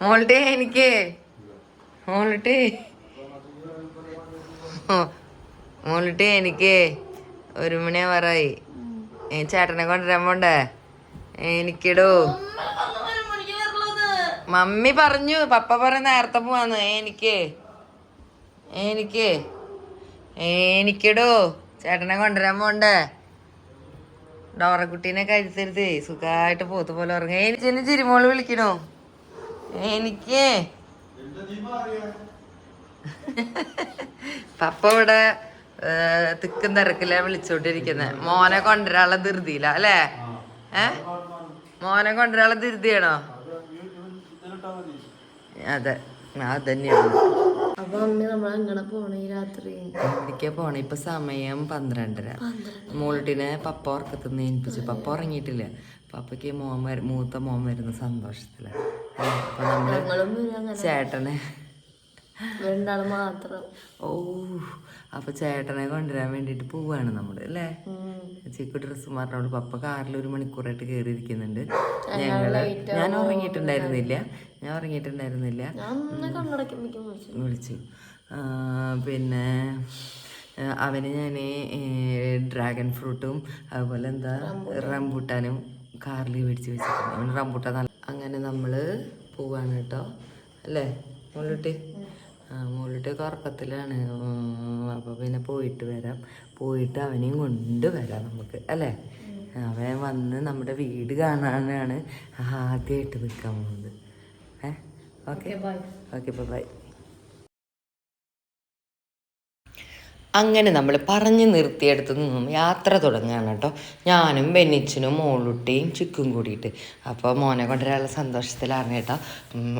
മോൾട്ടേ എനിക്ക് മോളിട്ടേ എനിക്ക് 1 മണി പറയായി. ചേട്ടനെ കൊണ്ടുവരാൻ പോണ്ടേ? എനിക്കിടൂ മമ്മി പറഞ്ഞു, പപ്പ പറഞ്ഞ നേരത്തെ പോവാന്ന്. എനിക്കിടൂ ചേട്ടനെ കൊണ്ടുവരാൻ പോണ്ടേ? ഡോറക്കുട്ടീനെ കഴിച്ചരുത്, സുഖമായിട്ട് പോത്ത് പോലെ ഉറങ്ങ. എനിക്കെന്നെ ചിരിമോള് വിളിക്കണോ? എനിക്ക് പപ്പ ഇവിടെ തിക്കും തിരക്കില്ല വിളിച്ചോണ്ടിരിക്കുന്നെ. മോനെ കൊണ്ടുവരാനുള്ള ധൃതിയില അല്ലേ? മോനെ കൊണ്ടുവരാനുള്ള ധൃതിയാണോ? അതെ, അതന്നെയാണ്. എവിടേക്കാ പോണേ? ഇപ്പൊ സമയം 12:30. മോളിട്ടിനെ പപ്പ ഉറക്കത്തിന്ന് ഏൽപ്പിച്ചു. പപ്പ ഉറങ്ങിയിട്ടില്ല. പപ്പയ്ക്ക് മൂത്ത മോൻ വരുന്ന സന്തോഷത്തില്. അപ്പൊ നമ്മള് ചേട്ടനെ മാത്രം. ഓ, അപ്പൊ ചേട്ടനെ കൊണ്ടുവരാൻ വേണ്ടിട്ട് പോവാണ് നമ്മള് അല്ലേ? ചിക്കു ഡ്രസ്സ് മാറിനോട് പപ്പ കാറിൽ 1 മണിക്കൂറായിട്ട് കയറിയിരിക്കുന്നുണ്ട്. ഞാൻ ഉറങ്ങിയിട്ടുണ്ടായിരുന്നില്ല. വിളിച്ചു. പിന്നെ അവന് ഞാൻ ഡ്രാഗൺ ഫ്രൂട്ടും അതുപോലെ റംബൂട്ടാനും കാറിൽ മേടിച്ച് വെച്ചിട്ടുണ്ട്. അവന് റംബൂട്ടാൻ നല്ല. അങ്ങനെ നമ്മള് പോവാണ് കേട്ടോ അല്ലേ മോളിട്ടൊക്കെ ഉറക്കത്തിലാണ്. അപ്പോൾ പിന്നെ പോയിട്ട് അവനെയും കൊണ്ടുവരാം നമുക്ക് അല്ലേ? അവൻ വന്ന് നമ്മുടെ വീട് കാണാനാണ് ആദ്യമായിട്ട് നിൽക്കാൻ പോകുന്നത്. Okay bye. അങ്ങനെ നമ്മൾ പറഞ്ഞു നിർത്തിയെടുത്ത് നിന്നും യാത്ര തുടങ്ങുകയാണ് കേട്ടോ. ഞാനും ബെന്നിച്ചനും മോളുട്ടിയും ചിക്കും കൂടിയിട്ട്. അപ്പോൾ മോനെ കൊണ്ടുവരാനുള്ള സന്തോഷത്തിലാണ് കേട്ടോ.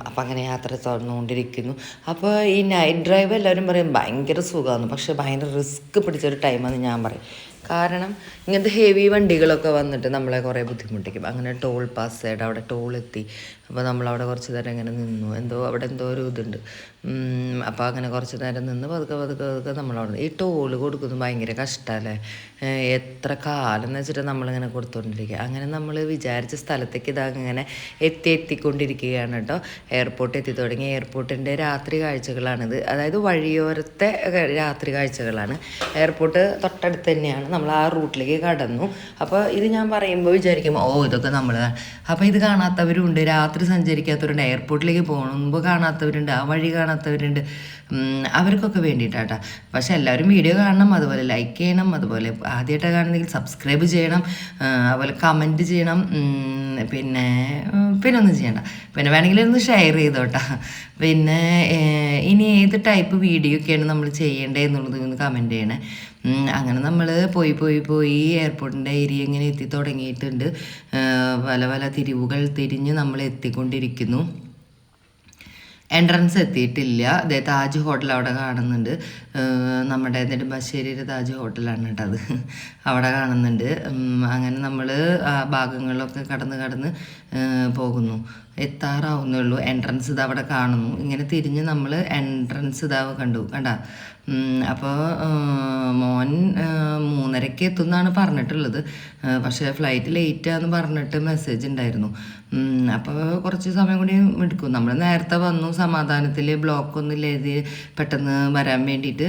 അപ്പം അങ്ങനെ യാത്ര തുറന്നുകൊണ്ടിരിക്കുന്നു. അപ്പോൾ ഈ നൈറ്റ് ഡ്രൈവ് എല്ലാവരും പറയും ഭയങ്കര സുഖമാണ്, പക്ഷെ ഭയങ്കര റിസ്ക് പിടിച്ചൊരു ടൈമാണെന്ന് ഞാൻ പറയും. കാരണം ഇങ്ങനത്തെ ഹെവി വണ്ടികളൊക്കെ വന്നിട്ട് നമ്മളെ കുറേ ബുദ്ധിമുട്ടിക്കും. അങ്ങനെ ടോൾ പാസ് ആയിട്ട് അവിടെ ടോൾ എത്തി. അപ്പോൾ നമ്മളവിടെ കുറച്ച് നേരം ഇങ്ങനെ നിന്നു. അവിടെ എന്തോ ഒരു ഇതുണ്ട്. അപ്പോൾ അങ്ങനെ കുറച്ച് നേരം നിന്ന് പതുക്കെ നമ്മളവിടെ ഈ ടോൾ കൊടുക്കുന്നത് ഭയങ്കര കഷ്ടമല്ലേ? എത്ര കാലം എന്ന് വെച്ചിട്ട് നമ്മളിങ്ങനെ കൊടുത്തുകൊണ്ടിരിക്കുക. അങ്ങനെ നമ്മൾ വിചാരിച്ച സ്ഥലത്തേക്ക് ഇതങ്ങനെ എത്തിക്കൊണ്ടിരിക്കുകയാണ് കേട്ടോ. എയർപോർട്ട് എത്തി തുടങ്ങി. എയർപോർട്ടിൻ്റെ രാത്രി കാഴ്ചകളാണിത്. അതായത് വഴിയോരത്തെ രാത്രി കാഴ്ചകളാണ്. എയർപോർട്ട് തൊട്ടടുത്ത് തന്നെയാണ്. നമ്മൾ ആ റൂട്ടിലേക്ക് കടന്നു. അപ്പോൾ ഇത് ഞാൻ പറയുമ്പോൾ വിചാരിക്കും ഇതൊക്കെ നമ്മൾ. അപ്പോൾ ഇത് കാണാത്തവരുണ്ട്, രാത്രി സഞ്ചരിക്കാത്തവരുണ്ട്, എയർപോർട്ടിലേക്ക് പോകുമ്പോൾ കാണാത്തവരുണ്ട്, ആ വഴി കാണാത്തവരുണ്ട്. അവർക്കൊക്കെ വേണ്ടിയിട്ടാട്ടോ. പക്ഷെ എല്ലാവരും വീഡിയോ കാണണം, അതുപോലെ ലൈക്ക് ചെയ്യണം, അതുപോലെ ആദ്യമായിട്ടാണ് കാണുന്നെങ്കിൽ സബ്സ്ക്രൈബ് ചെയ്യണം, അതുപോലെ കമൻറ്റ് ചെയ്യണം. പിന്നെ ഒന്നും ചെയ്യണ്ട. പിന്നെ വേണമെങ്കിൽ ഒന്ന് ഷെയർ ചെയ്തോട്ടാ. പിന്നെ ഇനി ഏത് ടൈപ്പ് വീഡിയോ ഒക്കെയാണ് നമ്മൾ ചെയ്യേണ്ടത് എന്നുള്ളത് ഒന്ന് കമൻറ്റ് ചെയ്യണേ. അങ്ങനെ നമ്മൾ പോയി എയർപോർട്ടിൻ്റെ ഏരിയ ഇങ്ങനെ എത്തി തുടങ്ങിയിട്ടുണ്ട്. പല തിരിവുകൾ തിരിഞ്ഞ് നമ്മൾ എത്തിക്കൊണ്ടിരിക്കുന്നു. എൻട്രൻസ് എത്തിയിട്ടില്ല. അതേ താജ് ഹോട്ടൽ അവിടെ കാണുന്നുണ്ട്. നമ്മുടെ നെടുമ്പാശ്ശേരിയിലെ താജ് ഹോട്ടലാണ് കേട്ടോ അത്. അവിടെ കാണുന്നുണ്ട്. അങ്ങനെ നമ്മൾ ആ ഭാഗങ്ങളിലൊക്കെ കടന്ന് പോകുന്നു. എത്താറാവുന്നുള്ളൂ. എൻട്രൻസ് ഇത് അവിടെ കാണുന്നു. ഇങ്ങനെ തിരിഞ്ഞ് നമ്മൾ എൻട്രൻസ് കണ്ട. അപ്പോൾ മോൻ 3:30 എത്തുമെന്നാണ് പറഞ്ഞിട്ടുള്ളത്. പക്ഷേ ഫ്ലൈറ്റ് ലേറ്റാന്ന് പറഞ്ഞിട്ട് മെസ്സേജ് ഉണ്ടായിരുന്നു. അപ്പോൾ കുറച്ച് സമയം കൂടി എടുക്കും. നമ്മൾ നേരത്തെ വന്നു, സമാധാനത്തിൽ ബ്ലോക്കൊന്നും ഇല്ലാതെ പെട്ടെന്ന് വരാൻ വേണ്ടിയിട്ട്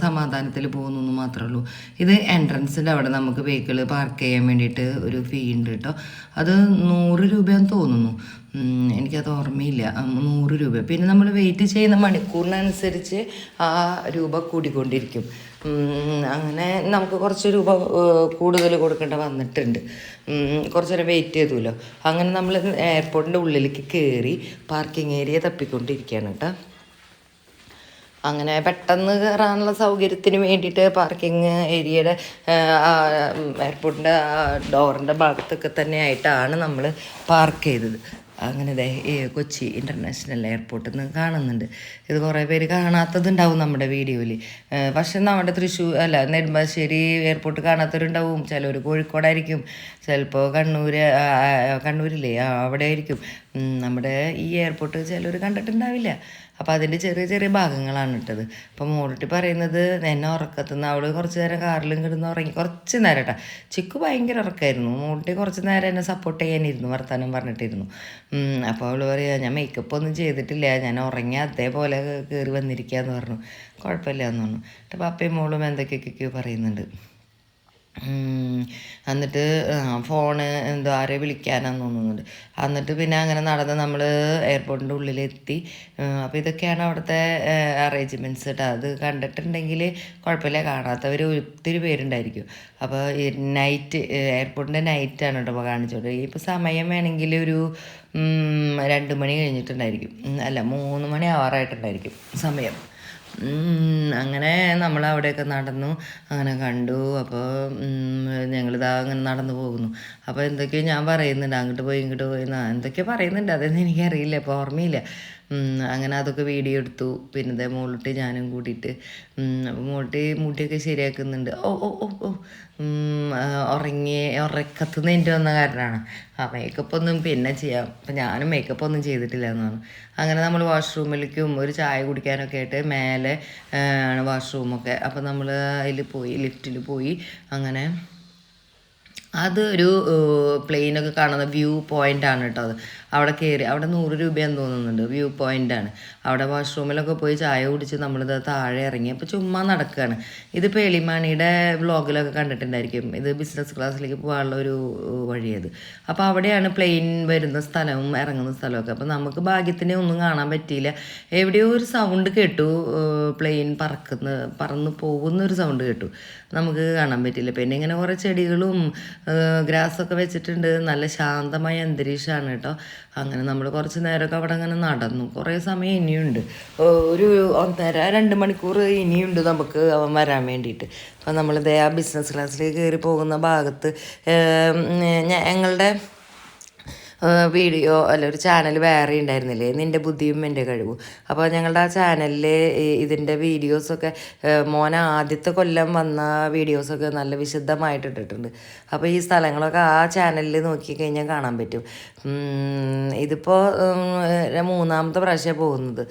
സമാധാനത്തിൽ പോകുന്നു മാത്രമേ ഉള്ളൂ. ഇത് എൻട്രൻസിൻ്റെ അവിടെ നമുക്ക് വെഹിക്കിൾ പാർക്ക് ചെയ്യാൻ വേണ്ടിയിട്ട് ഒരു ഫീ ഉണ്ട് കേട്ടോ. അത് 100 രൂപയെന്ന് തോന്നുന്നു. എനിക്കത് ഓർമ്മയില്ല. 100 രൂപ. പിന്നെ നമ്മൾ വെയിറ്റ് ചെയ്യുന്ന മണിക്കൂറിനനുസരിച്ച് ആ രൂപ കൂടിക്കൊണ്ടിരിക്കും. അങ്ങനെ നമുക്ക് കുറച്ച് രൂപ കൂടുതൽ കൊടുക്കേണ്ട വന്നിട്ടുണ്ട്. കുറച്ച് നേരം വെയിറ്റ് ചെയ്തുല്ലോ. അങ്ങനെ നമ്മൾ എയർപോർട്ടിൻ്റെ ഉള്ളിലേക്ക് കയറി പാർക്കിംഗ് ഏരിയ തപ്പിക്കൊണ്ടിരിക്കുകയാണ് കേട്ടോ. അങ്ങനെ പെട്ടെന്ന് കയറാനുള്ള സൗകര്യത്തിന് വേണ്ടിയിട്ട് പാർക്കിംഗ് ഏരിയയുടെ എയർപോർട്ടിൻ്റെ ഡോറിൻ്റെ ഭാഗത്തൊക്കെ തന്നെയായിട്ടാണ് നമ്മൾ പാർക്ക് ചെയ്തത്. അങ്ങനെ കൊച്ചി ഇൻ്റർനാഷണൽ എയർപോർട്ടിൽ നിന്ന് കാണുന്നുണ്ട്. ഇത് കുറേ പേര് കാണാത്തതുണ്ടാവും നമ്മുടെ വീഡിയോയിൽ. പക്ഷെ നമ്മുടെ നെടുമ്പാശ്ശേരി എയർപോർട്ട് കാണാത്തവരുണ്ടാവും. ചിലർ കോഴിക്കോടായിരിക്കും, ചിലപ്പോൾ കണ്ണൂരില്ലേ അവിടെ ആയിരിക്കും. നമ്മുടെ ഈ എയർപോർട്ട് ചിലർ കണ്ടിട്ടുണ്ടാവില്ല. അപ്പോൾ അതിൻ്റെ ചെറിയ ചെറിയ ഭാഗങ്ങളാണ് ഇട്ടത്. അപ്പോൾ മോളിട്ടി പറയുന്നത് എന്നെ ഉറക്കത്തുനിന്ന് അവൾ കുറച്ച് നേരം കാറിലും കിടന്ന് ഉറങ്ങി, കുറച്ച് നേരം കേട്ടോ. ചിക്കു ഭയങ്കര ഉറക്കമായിരുന്നു. മോളിട്ടി കുറച്ച് നേരം എന്നെ സപ്പോർട്ട് ചെയ്യാനിരുന്നു, വർത്താനം പറഞ്ഞിട്ടിരുന്നു. അപ്പോൾ അവൾ പറയുക ഞാൻ മേക്കപ്പ് ഒന്നും ചെയ്തിട്ടില്ല, ഞാൻ ഉറങ്ങി അതേപോലെ കയറി വന്നിരിക്കുകയെന്ന് പറഞ്ഞു. കുഴപ്പമില്ല എന്ന് പറഞ്ഞു. അപ്പോൾ അപ്പയും മോളും എന്തൊക്കെയൊക്കെയോ പറയുന്നുണ്ട്. എന്നിട്ട് ഫോണ് എന്തോ ആരെ വിളിക്കാനാന്ന് തോന്നുന്നുണ്ട്. എന്നിട്ട് പിന്നെ അങ്ങനെ നടന്ന് നമ്മൾ എയർപോർട്ടിൻ്റെ ഉള്ളിലെത്തി. അപ്പോൾ ഇതൊക്കെയാണ് അവിടുത്തെ അറേഞ്ച്മെൻറ്റ്സ് കേട്ടോ. അത് കണ്ടിട്ടുണ്ടെങ്കിൽ കുഴപ്പമില്ല, കാണാത്തവർ ഒത്തിരി പേരുണ്ടായിരിക്കും. അപ്പോൾ ഈ നൈറ്റ് എയർപോർട്ടിൻ്റെ നൈറ്റാണ് കേട്ടോ അപ്പോൾ കാണിച്ചോട്ടെ. ഇപ്പോൾ സമയം വേണമെങ്കിൽ ഒരു 2 മണി കഴിഞ്ഞിട്ടുണ്ടായിരിക്കും, അല്ല 3 മണി ആവാറായിട്ടുണ്ടായിരിക്കും സമയം. അങ്ങനെ നമ്മൾ അവിടെയൊക്കെ നടന്നു, അങ്ങനെ കണ്ടു. അപ്പോൾ ഞങ്ങളിതാ അങ്ങനെ നടന്നു പോകുന്നു. അപ്പോൾ എന്തൊക്കെയോ ഞാൻ പറയുന്നുണ്ട്, അങ്ങോട്ട് പോയി ഇങ്ങോട്ട് പോയി എന്തൊക്കെയോ പറയുന്നുണ്ട്, അതൊന്നും എനിക്കറിയില്ല, ഇപ്പോൾ ഓർമ്മയില്ല. അങ്ങനെ അതൊക്കെ വീഡിയോ എടുത്തു. പിന്നെ ഇതേ മോളിട്ട് ഞാനും കൂട്ടിയിട്ട് അപ്പോൾ മോളിട്ട് മുടിയൊക്കെ ശരിയാക്കുന്നുണ്ട്. ഓ ഓ ഓ ഓ ഉറക്കത്തുനിന്ന് എനിക്ക് വന്ന കാരണമാണ്. മേക്കപ്പ് ഒന്നും പിന്നെ ചെയ്യാം, അപ്പം ഞാനും മേക്കപ്പ് ഒന്നും ചെയ്തിട്ടില്ല എന്ന് പറഞ്ഞു. അങ്ങനെ നമ്മൾ വാഷ്റൂമിലേക്കും ഒരു ചായ കുടിക്കാനൊക്കെ ആയിട്ട് മേലെ ആണ് വാഷ്റൂമൊക്കെ. അപ്പോൾ നമ്മൾ അതിൽ പോയി, ലിഫ്റ്റിൽ പോയി. അങ്ങനെ അതൊരു പ്ലെയിനൊക്കെ കാണുന്ന വ്യൂ പോയിൻ്റാണ് കേട്ടോ. അത് അവിടെ കയറി, അവിടെ 100 രൂപയാന്ന് തോന്നുന്നുണ്ട്. വ്യൂ പോയിൻ്റാണ്. അവിടെ വാഷ്റൂമിലൊക്കെ പോയി ചായ കുടിച്ച് നമ്മളിത് താഴെ ഇറങ്ങി. അപ്പോൾ ചുമ്മാ നടക്കുകയാണ്. ഇത് പേളിമാണിയുടെ വ്ളോഗിലൊക്കെ കണ്ടിട്ടുണ്ടായിരിക്കും. ഇത് ബിസിനസ് ക്ലാസ്സിലേക്ക് പോകാനുള്ള ഒരു വഴിയത്. അപ്പോൾ അവിടെയാണ് പ്ലെയിൻ വരുന്ന സ്ഥലവും ഇറങ്ങുന്ന സ്ഥലമൊക്കെ. അപ്പോൾ നമുക്ക് ഭാഗ്യത്തിന് ഒന്നും കാണാൻ പറ്റിയില്ല. എവിടെയോ ഒരു സൗണ്ട് കേട്ടു, പ്ലെയിൻ പറന്ന് പോകുന്നൊരു സൗണ്ട് കേട്ടു. നമുക്ക് കാണാൻ പറ്റില്ല. പിന്നെ ഇങ്ങനെ കുറേ ചെടികളും ഗ്രാസൊക്കെ വെച്ചിട്ടുണ്ട്. നല്ല ശാന്തമായ അന്തരീക്ഷമാണ് കേട്ടോ. അങ്ങനെ നമ്മൾ കുറച്ച് നേരമൊക്കെ അവിടെ അങ്ങനെ നടന്നു. കുറേ സമയം ഇനിയുണ്ട്, ഒരു 1.5-2 മണിക്കൂർ ഇനിയുണ്ട് നമുക്ക് അവൻ വരാൻ വേണ്ടിയിട്ട്. അപ്പോൾ നമ്മളിതേ ആ ബിസിനസ് ക്ലാസ്സിലേക്ക് കയറി പോകുന്ന ഭാഗത്ത് ഞങ്ങളുടെ വീഡിയോ അല്ല ഒരു ചാനൽ വേറെ ഉണ്ടായിരുന്നില്ലേ, നിൻ്റെ ബുദ്ധിയും എൻ്റെ കഴിവും. അപ്പോൾ ഞങ്ങളുടെ ആ ചാനലിൽ ഇതിൻ്റെ വീഡിയോസൊക്കെ മോന ആദ്യത്തെ കൊല്ലം വന്ന വീഡിയോസൊക്കെ നല്ല വിശദമായിട്ട് ഇട്ടിട്ടുണ്ട്. അപ്പോൾ ഈ സ്ഥലങ്ങളൊക്കെ ആ ചാനലിൽ നോക്കിക്കഴിഞ്ഞാൽ കാണാൻ പറ്റും. ഇതിപ്പോൾ 3-ാമത്തെ പ്രാവശ്യം പോകുന്നത്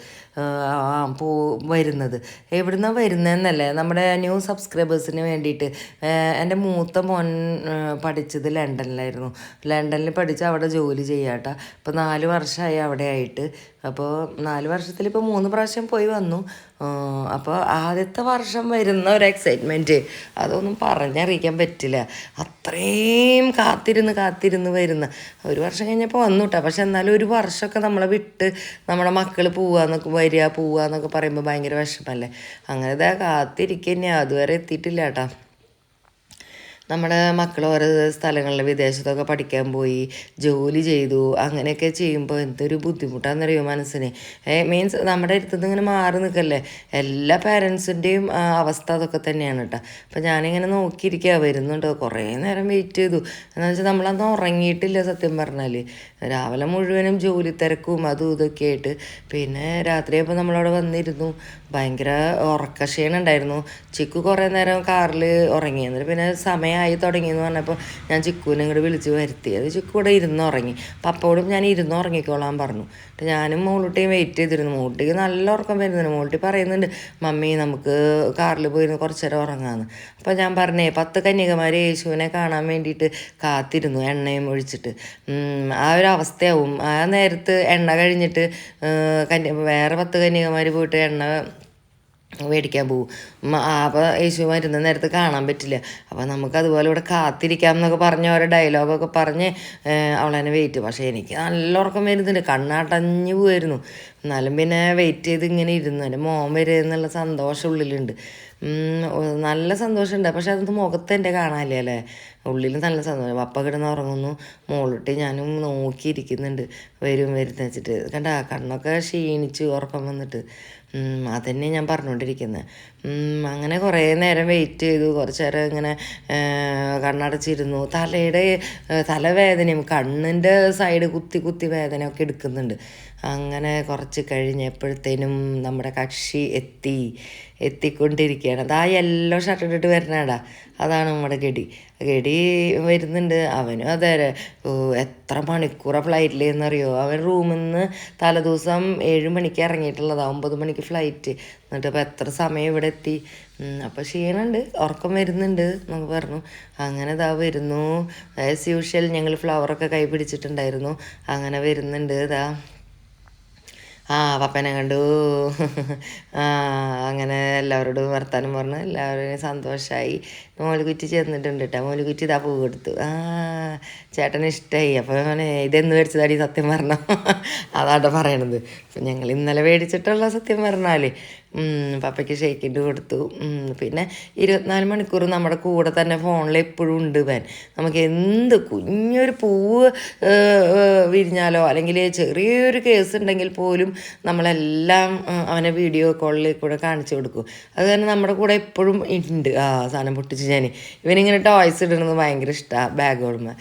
വരുന്നത്. എവിടുന്നാണ് വരുന്നതെന്നല്ലേ, നമ്മുടെ ന്യൂ സബ്സ്ക്രൈബേഴ്സിന് വേണ്ടിയിട്ട്. എൻ്റെ മൂത്ത മോൻ പഠിച്ചത് ലണ്ടനിലായിരുന്നു. ലണ്ടനിൽ പഠിച്ച് അവിടെ ജോലി ചെയ്യാട്ടോ. ഇപ്പോൾ 4 വർഷമായി അവിടെ ആയിട്ട്. അപ്പോൾ 4 വർഷത്തിൽ ഇപ്പോൾ 3 പ്രാവശ്യം പോയി വന്നു. അപ്പോൾ ആദ്യത്തെ വർഷം വരുന്ന ഒരു എക്സൈറ്റ്മെൻറ്റ് അതൊന്നും പറഞ്ഞറിയിക്കാൻ പറ്റില്ല. അത്രയും കാത്തിരുന്ന് വരുന്ന. ഒരു വർഷം കഴിഞ്ഞപ്പോൾ വന്നു കേട്ടോ. പക്ഷെ എന്നാലും ഒരു വർഷമൊക്കെ നമ്മളെ വിട്ട് നമ്മുടെ മക്കൾ പോവാന്നൊക്കെ പറയുമ്പോൾ ഭയങ്കര വിഷമല്ലേ. അങ്ങനെ ഇതാ കാത്തിരിക്കുക, അതുവരെ എത്തിയിട്ടില്ല കേട്ടോ. നമ്മുടെ മക്കൾ ഓരോ സ്ഥലങ്ങളിൽ വിദേശത്തൊക്കെ പഠിക്കാൻ പോയി, ജോലി ചെയ്തു. അങ്ങനെയൊക്കെ ചെയ്യുമ്പോൾ എന്തൊരു ബുദ്ധിമുട്ടാണെന്നറിയോ മനസ്സിന്. മീൻസ് നമ്മുടെ അടുത്തുനിന്ന് ഇങ്ങനെ മാറി നിൽക്കല്ലേ. എല്ലാ പാരൻസിൻ്റെയും അവസ്ഥ അതൊക്കെ തന്നെയാണ് കേട്ടോ. അപ്പം ഞാനിങ്ങനെ നോക്കിയിരിക്കുക, വരുന്നുണ്ടോ, കുറേ നേരം വെയിറ്റ് ചെയ്തു. എന്താണെന്ന് വെച്ചാൽ നമ്മളന്ന് ഉറങ്ങിയിട്ടില്ല സത്യം പറഞ്ഞാൽ. രാവിലെ മുഴുവനും ജോലി തിരക്കും അതും ഇതൊക്കെ ആയിട്ട്. പിന്നെ രാത്രിയായപ്പോൾ നമ്മളവിടെ വന്നിരുന്നു. ഭയങ്കര ഉറക്കക്ഷീണം ഉണ്ടായിരുന്നു. ചിക്കു കുറേ നേരം കാറിൽ ഉറങ്ങി. എന്നിട്ട് പിന്നെ സമയമായി തുടങ്ങിയെന്ന് പറഞ്ഞപ്പോൾ ഞാൻ ചിക്കുവിനെ ഇങ്ങോട്ട് വിളിച്ച് വരുത്തി. അത് ചിക്കു ഇവിടെ ഉറങ്ങി. പപ്പയോടും ഞാൻ ഉറങ്ങിക്കോളാൻ പറഞ്ഞു. ഞാനും മോളൂട്ടിയും വെയിറ്റ് ചെയ്തിരുന്നു. മോളൂട്ടിക്ക് നല്ല ഉറക്കം വരുന്നുണ്ട്. മോളൂട്ടി പറയുന്നുണ്ട്, മമ്മി നമുക്ക് കാറിൽ പോയിരുന്നു കുറച്ച് നേരം ഉറങ്ങാമെന്ന്. അപ്പോൾ ഞാൻ പറഞ്ഞേ 10 കന്യകമാർ യേശുവിനെ കാണാൻ വേണ്ടിയിട്ട് കാത്തിരുന്നു, എണ്ണയും ഒഴിച്ചിട്ട്. ആ ഒരു അവസ്ഥയാവും. ആ നേരത്ത് എണ്ണ കഴിഞ്ഞിട്ട് വേറെ 10 കന്യകമാർ പോയിട്ട് എണ്ണ മേടിക്കാൻ പോകും. അപ്പോൾ യേശു വരുന്ന നേരത്ത് കാണാൻ പറ്റില്ല. അപ്പോൾ നമുക്കതുപോലെ ഇവിടെ കാത്തിരിക്കാം എന്നൊക്കെ പറഞ്ഞ് ഓരോ ഡയലോഗൊക്കെ പറഞ്ഞ് അവളെന്നെ വെയിറ്റ്. പക്ഷേ എനിക്ക് നല്ല ഉറക്കം വരുന്നുണ്ട്, കണ്ണാട്ടഞ്ഞു പോയിരുന്നു. എന്നാലും പിന്നെ വെയിറ്റ് ചെയ്ത് ഇങ്ങനെ ഇരുന്നു. എൻ്റെ മോൻ വരിക എന്നുള്ള സന്തോഷം ഉള്ളിലുണ്ട്. നല്ല സന്തോഷമുണ്ട്. പക്ഷെ അതൊന്നും മുഖത്ത് എൻ്റെ കാണാനില്ല അല്ലേ. ഉള്ളിൽ നല്ല സന്തോഷം. പപ്പ കിടന്ന് ഉറങ്ങുന്നു, മോളിട്ട് ഞാനും നോക്കിയിരിക്കുന്നുണ്ട് വരുന്ന വെച്ചിട്ട്. കണ്ണൊക്കെ ക്ഷീണിച്ച് ഉറക്കം വന്നിട്ട്. അതന്നെ ഞാൻ പറഞ്ഞുകൊണ്ടിരിക്കുന്നത്. അങ്ങനെ കുറേ നേരം വെയിറ്റ് ചെയ്തു. കുറച്ച് നേരം ഇങ്ങനെ കണ്ണടച്ചിരുന്നു. തലവേദനയും കണ്ണിൻ്റെ സൈഡ് കുത്തി വേദനയൊക്കെ എടുക്കുന്നുണ്ട്. അങ്ങനെ കുറച്ച് കഴിഞ്ഞപ്പോഴത്തേനും നമ്മുടെ കക്ഷി എത്തിക്കൊണ്ടിരിക്കുകയാണ്. അത് ആ യെല്ലോ ഷർട്ട് ഇട്ടിട്ട് വരുന്നതാടാ, അതാണ് നമ്മുടെ ഗഡി വരുന്നുണ്ട്. അവനും അതെ, എത്ര മണിക്കൂറാണ് ഫ്ലൈറ്റിൽ എന്നറിയോ. അവൻ റൂമിൽ നിന്ന് തലേദിവസം 7 മണിക്ക് ഇറങ്ങിയിട്ടുള്ളതാണ്, 9 മണിക്ക് ഫ്ലൈറ്റ്. എന്നിട്ട് ഇപ്പോൾ എത്ര സമയം ഇവിടെ എത്തി. അപ്പോൾ ക്ഷീണമുണ്ട്, ഉറക്കം വരുന്നുണ്ട് എന്നൊക്കെ പറഞ്ഞു. അങ്ങനെ ഇതാ വരുന്നു. ആസ് യൂഷ്വൽ ഞങ്ങൾ ഫ്ലവറൊക്കെ കൈ പിടിച്ചിട്ടുണ്ടായിരുന്നു. അങ്ങനെ വരുന്നുണ്ട് ഇതാ. പപ്പനെ കണ്ടു. ആ അങ്ങനെ എല്ലാവരോടും വർത്താനം പറഞ്ഞു, എല്ലാവരും സന്തോഷമായി. മോലുകുറ്റി ചെന്നിട്ടുണ്ട് കേട്ടോ. മോലുകുറ്റി ഇതാ പൂ കൊടുത്തു. ചേട്ടന് ഇഷ്ടമായി. അപ്പോൾ അവനെ ഇതെന്ന് മേടിച്ചതാടി സത്യം പറഞ്ഞോ. അതാട്ടോ പറയണത്. അപ്പം ഞങ്ങൾ ഇന്നലെ മേടിച്ചിട്ടുള്ള സത്യം പറഞ്ഞാൽ പപ്പയ്ക്ക് ഷേക്കിൻ്റെ കൊടുത്തു. പിന്നെ 24 മണിക്കൂർ നമ്മുടെ കൂടെ തന്നെ ഫോണിൽ എപ്പോഴും ഉണ്ട് ഇവൻ. നമുക്ക് എന്ത് കുഞ്ഞൊരു പൂവ് വിരിഞ്ഞാലോ അല്ലെങ്കിൽ ചെറിയൊരു കേസ് ഉണ്ടെങ്കിൽ പോലും നമ്മളെല്ലാം അവനെ വീഡിയോ കോളിൽ കൂടെ കാണിച്ചു കൊടുക്കും. അത് കാരണം നമ്മുടെ കൂടെ എപ്പോഴും ഉണ്ട്. സാധനം പൊട്ടിച്ച് ഞാൻ ഇവനിങ്ങനെ ടോയ്സ് ഇടുന്നത് ഭയങ്കര ഇഷ്ടമാണ്. ബാഗോടുമ്പോൾ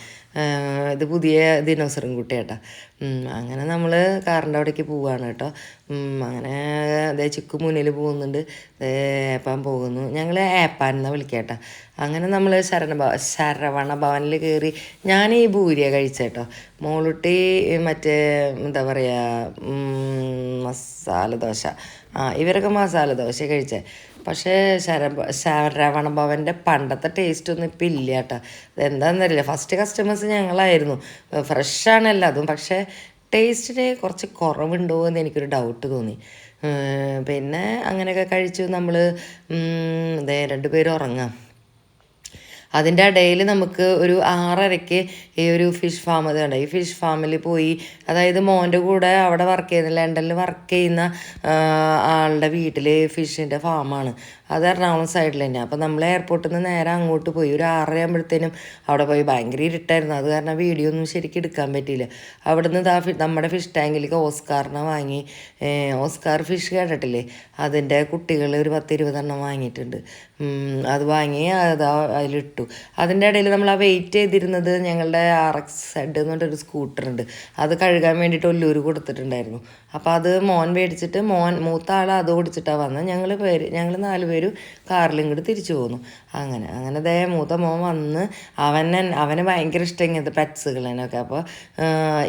ഇത് പുതിയ ദിനോസറും കുട്ടിയേട്ടാ. അങ്ങനെ നമ്മൾ കാറിൻ്റെ അവിടേക്ക് പോവുകയാണ് കേട്ടോ. അങ്ങനെ അതേ ചിക്കു മുന്നിൽ പോകുന്നുണ്ട്, ഏപ്പാൻ പോകുന്നു. ഞങ്ങൾ ഏപ്പാൻ എന്നാണ് വിളിക്കേട്ടാ. അങ്ങനെ നമ്മൾ ശരവണ ഭവനിൽ കയറി. ഞാൻ ഈ ഭൂരിയാണ് കഴിച്ചേട്ടോ. മോളുട്ടി മറ്റേ എന്താ പറയുക മസാല ദോശ. ഇവരൊക്കെ മസാല ദോശ കഴിച്ചേ. പക്ഷേ ശരവണ ഭവൻ്റെ പണ്ടത്തെ ടേസ്റ്റ് ഒന്നും ഇപ്പം ഇല്ല കേട്ടോ. അതെന്താണെന്നറിയില്ല. First customers ഞങ്ങളായിരുന്നു. ഫ്രഷാണ് അതും. പക്ഷേ ടേസ്റ്റിന് കുറച്ച് കുറവുണ്ടോ എന്ന് എനിക്കൊരു ഡൗട്ട് തോന്നി. പിന്നെ അങ്ങനെയൊക്കെ കഴിച്ചു നമ്മൾ. 2 പേരും ഉറങ്ങാം. അതിൻ്റെ ഇടയിൽ നമുക്ക് ഒരു 6:30 ഈ ഒരു ഫിഷ് ഫാം അത് കണ്ട. ഈ ഫിഷ് ഫാമിൽ പോയി, അതായത് മോൻ്റെ കൂടെ അവിടെ വർക്ക് ചെയ്യുന്ന ലണ്ടനിൽ വർക്ക് ചെയ്യുന്ന ആളുടെ വീട്ടിൽ ഫിഷിൻ്റെ ഫാമാണ്. അത് എറണാകുളം സൈഡിൽ തന്നെ. അപ്പോൾ നമ്മൾ എയർപോർട്ടിൽ നിന്ന് നേരെ അങ്ങോട്ട് പോയി. ഒരു 6:30 ആകുമ്പോഴത്തേനും അവിടെ പോയി. ഭയങ്കര ഇരുട്ടായിരുന്നു, അത് കാരണം വീഡിയോ ഒന്നും ശരിക്കും എടുക്കാൻ പറ്റിയില്ല. അവിടെ നിന്ന് നമ്മുടെ ഫിഷ് ടാങ്കിലേക്ക് ഓസ്കാറിനെ വാങ്ങി. ഓസ്കാർ ഫിഷ് കേട്ടിട്ടില്ലേ, അതിൻ്റെ കുട്ടികൾ ഒരു 10-20 വാങ്ങിയിട്ടുണ്ട്. അത് വാങ്ങി അതിലിട്ടു. അതിൻ്റെ ഇടയിൽ നമ്മൾ വെയിറ്റ് ചെയ്തിരുന്നത് ഞങ്ങളുടെ RX എന്ന് പറഞ്ഞിട്ടൊരു സ്കൂട്ടറുണ്ട്. അത് കഴുകാൻ വേണ്ടിയിട്ട് ഒല്ലൂർ കൊടുത്തിട്ടുണ്ടായിരുന്നു. അപ്പോൾ അത് മോൻ മേടിച്ചിട്ട് മൂത്ത ആൾ അത് ഓടിച്ചിട്ടാണ് വന്നത്. ഞങ്ങൾ 4 പേരും കാറിലും ഇങ്ങോട്ട് തിരിച്ചു പോന്നു. അങ്ങനെ ദേ മൂത്ത മോൻ വന്ന് അവന് ഭയങ്കര ഇഷ്ടം ഇങ്ങനത്തെ പെറ്റ്സുകളതിനൊക്കെ. അപ്പോൾ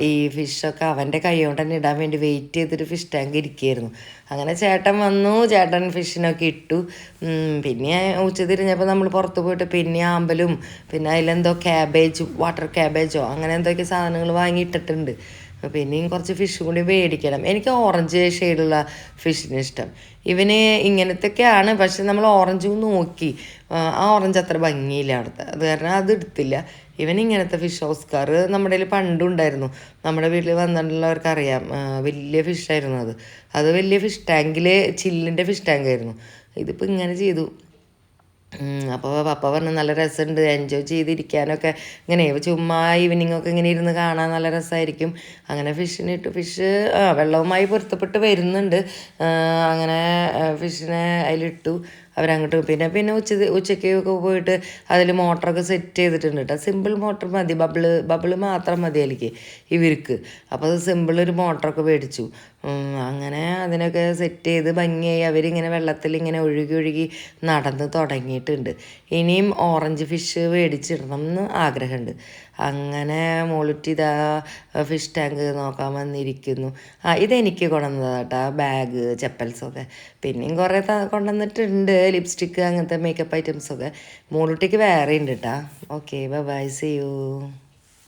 ഈ ഫിഷൊക്കെ അവൻ്റെ കൈ കൊണ്ട് തന്നെ ഇടാൻ വേണ്ടി വെയിറ്റ് ചെയ്തിട്ട് ഫിഷ് ടാങ്ക് ഇരിക്കുകയായിരുന്നു. അങ്ങനെ ചേട്ടൻ വന്നു, ചേട്ടൻ ഫിഷിനൊക്കെ ഇട്ടു. പിന്നെ ഉച്ച തിരിഞ്ഞപ്പോൾ നമ്മൾ പുറത്ത് പോയിട്ട് പിന്നെ ആമ്പലും പിന്നെ അതിലെന്തോ വാട്ടർ ക്യാബേജോ അങ്ങനെ എന്തൊക്കെ സാധനങ്ങൾ വാങ്ങിയിട്ടിട്ടുണ്ട്. പിന്നെയും കുറച്ച് ഫിഷ് കൂടി മേടിക്കണം. എനിക്ക് ഓറഞ്ച് ഷെയ്ഡുള്ള ഫിഷിന് ഇഷ്ടം. ഇവന് ഇങ്ങനത്തെയൊക്കെയാണ്, പക്ഷെ നമ്മൾ ഓറഞ്ചും നോക്കി. ആ ഓറഞ്ച് അത്ര ഭംഗിയില്ല അവിടുത്തെ, അത് കാരണം അത് എടുത്തില്ല. ഇവനിങ്ങനത്തെ ഫിഷ് ഓസ്കാർ നമ്മുടെ കയ്യിൽ പണ്ടുണ്ടായിരുന്നു. നമ്മുടെ വീട്ടിൽ വന്നിട്ടുള്ളവർക്കറിയാം. വലിയ ഫിഷായിരുന്നു അത് വലിയ ഫിഷ് ടാങ്കിൽ, ചില്ലിൻ്റെ ഫിഷ് ടാങ്കായിരുന്നു. ഇതിപ്പോൾ ഇങ്ങനെ ചെയ്തു. അപ്പോൾ പപ്പ പറഞ്ഞു നല്ല രസമുണ്ട്, എൻജോയ് ചെയ്തിരിക്കാനൊക്കെ. ഇങ്ങനെ ചുമ്മാ ഈവനിങ്ങൊക്കെ ഇങ്ങനെ ഇരുന്ന് കാണാൻ നല്ല രസമായിരിക്കും. അങ്ങനെ ഫിഷിനിട്ടു. ഫിഷ് വെള്ളവുമായി പൊരുത്തപ്പെട്ട് വരുന്നുണ്ട്. അങ്ങനെ ഫിഷിനെ അതിലിട്ടു. അവരങ്ങോട്ട് പിന്നെ ഉച്ചയ്ക്കൊക്കെ പോയിട്ട് അതിൽ മോട്ടറൊക്കെ സെറ്റ് ചെയ്തിട്ടുണ്ട് കേട്ടോ. സിമ്പിൾ മോട്ടർ മതി, ബബിള് മാത്രം മതി അതിലേക്ക് ഇവർക്ക്. അപ്പോൾ അത് സിമ്പിൾ ഒരു മോട്ടറൊക്കെ മേടിച്ചു. അങ്ങനെ അതിനൊക്കെ സെറ്റ് ചെയ്ത് ഭംഗിയായി അവരിങ്ങനെ വെള്ളത്തിൽ ഇങ്ങനെ ഒഴുകി നടന്ന് തുടങ്ങിയിട്ടുണ്ട്. ഇനിയും ഓറഞ്ച് ഫിഷ് മേടിച്ചിടണം എന്ന് ആഗ്രഹമുണ്ട്. അങ്ങനെ മോളുറ്റി ഇതാ ഫിഷ് ടാങ്ക് നോക്കാൻ വന്നിരിക്കുന്നു. ഇതെനിക്ക് കൊണ്ടുവന്നതാട്ടോ, ബാഗ് ചെപ്പൽസൊക്കെ. പിന്നെയും കുറേ കൊണ്ടുവന്നിട്ടുണ്ട്, ലിപ്സ്റ്റിക്ക് അങ്ങനത്തെ മേക്കപ്പ് ഐറ്റംസൊക്കെ. മോളുട്ടിക്ക് വേറെ ഉണ്ട് കേട്ടോ. Okay, bye, see U.